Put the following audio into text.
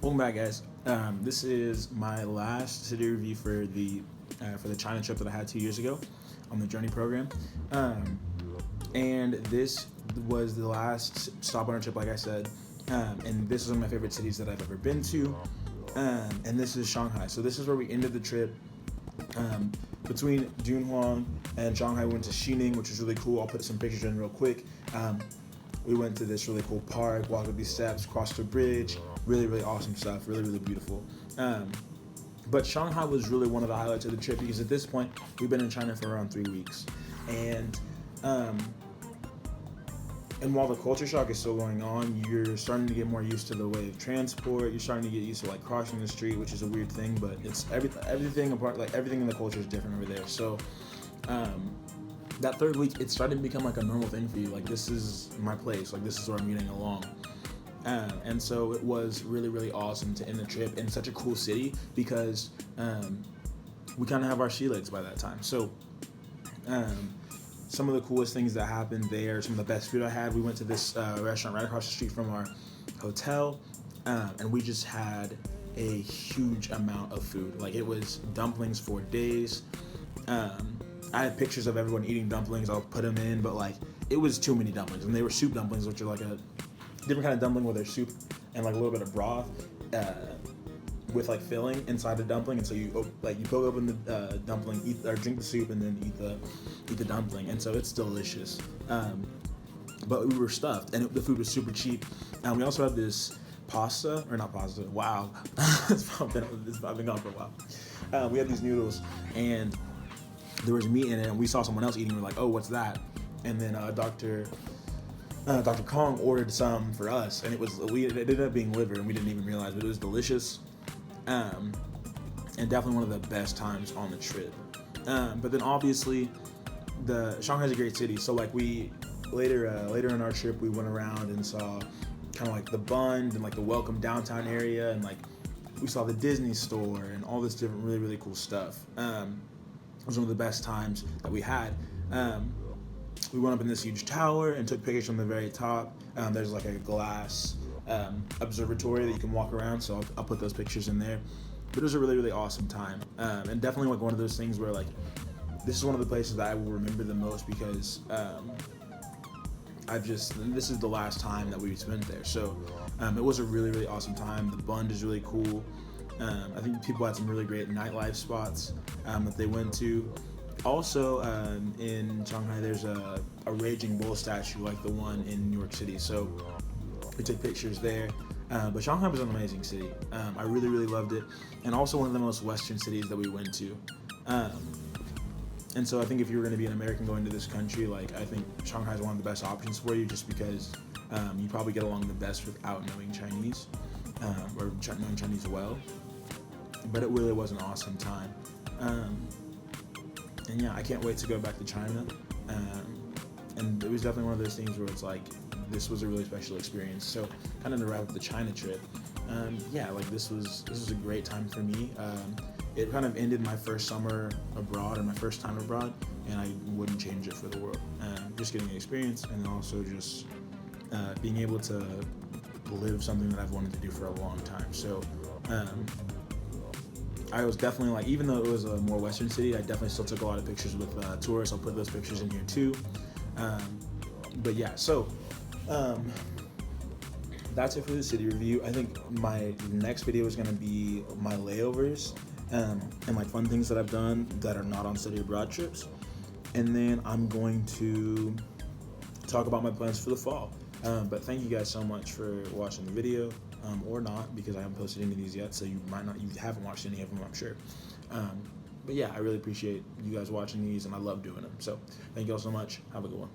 Welcome back, guys. This is my last city review for the China trip that I had 2 years ago on the Journey program, and this was the last stop on our trip, like I said. And this is one of my favorite cities that I've ever been to, and this is Shanghai. So this is where we ended the trip. Between Dunhuang and Shanghai, we went to Xining, which was really cool. I'll put some pictures in real quick. We went to this really cool park, walked up these steps, crossed the bridge. Really, really awesome stuff. Really, really beautiful. But Shanghai was really one of the highlights of the trip because at this point, we've been in China for around 3 weeks. And while the culture shock is still going on, you're starting to get more used to the way of transport. You're starting to get used to like crossing the street, which is a weird thing, but it's everything apart. Like everything in the culture is different over there. So that 3rd week, it started to become like a normal thing for you. Like, this is my place. Like, this is where I'm getting along. And so it was really, really awesome to end the trip in such a cool city because we kind of have our sea legs by that time. So some of the coolest things that happened there, some of the best food I had, we went to this restaurant right across the street from our hotel, and we just had a huge amount of food. Like, it was dumplings for days. I had pictures of everyone eating dumplings. I'll put them in, but like, it was too many dumplings, and they were soup dumplings, which are like a different kind of dumpling where there's soup and like a little bit of broth with like filling inside the dumpling. And so you poke open the dumpling, eat or drink the soup, and then eat the dumpling. And so it's delicious. But we were stuffed, and the food was super cheap. We also had this pasta, or not pasta. Wow, I've been gone for a while. We had these noodles, and there was meat in it, and we saw someone else eating. We're like, oh, what's that? And then Dr. Kong ordered some for us, and it ended up being liver, and we didn't even realize, but it was delicious, and definitely one of the best times on the trip. But then obviously, Shanghai's a great city, so like we later in our trip, we went around and saw kind of like the Bund and like the Welcome downtown area, and like we saw the Disney store and all this different really, really cool stuff. It was one of the best times that we had. We went up in this huge tower and took pictures from the very top. There's like a glass observatory that you can walk around, so I'll put those pictures in there. But it was a really, really awesome time, and definitely like one of those things where like this is one of the places that I will remember the most because this is the last time that we spent there. So it was a really, really awesome time. The Bund is really cool. I think people had some really great nightlife spots that they went to. Also, in Shanghai, there's a Raging Bull statue like the one in New York City. So we took pictures there. But Shanghai was an amazing city. I really, really loved it. And also one of the most Western cities that we went to. And so I think if you were going to be an American going to this country, like, I think Shanghai is one of the best options for you just because you probably get along the best without knowing Chinese or knowing Chinese well. But it really was an awesome time. And yeah, I can't wait to go back to China. And it was definitely one of those things where it's like, this was a really special experience. So kind of to wrap up the China trip, yeah, like this was a great time for me. It kind of ended my first summer abroad or my first time abroad, and I wouldn't change it for the world. Just getting the experience, and also just being able to live something that I've wanted to do for a long time. So I was definitely like, even though it was a more Western city, I definitely still took a lot of pictures with tourists. I'll put those pictures in here too. But yeah, so that's it for the city review. I think my next video is going to be my layovers and like fun things that I've done that are not on study abroad trips. And then I'm going to talk about my plans for the fall. But thank you guys so much for watching the video, or not, because I haven't posted any of these yet, so you haven't watched any of them, I'm sure. But yeah, I really appreciate you guys watching these, and I love doing them. So thank you all so much. Have a good one.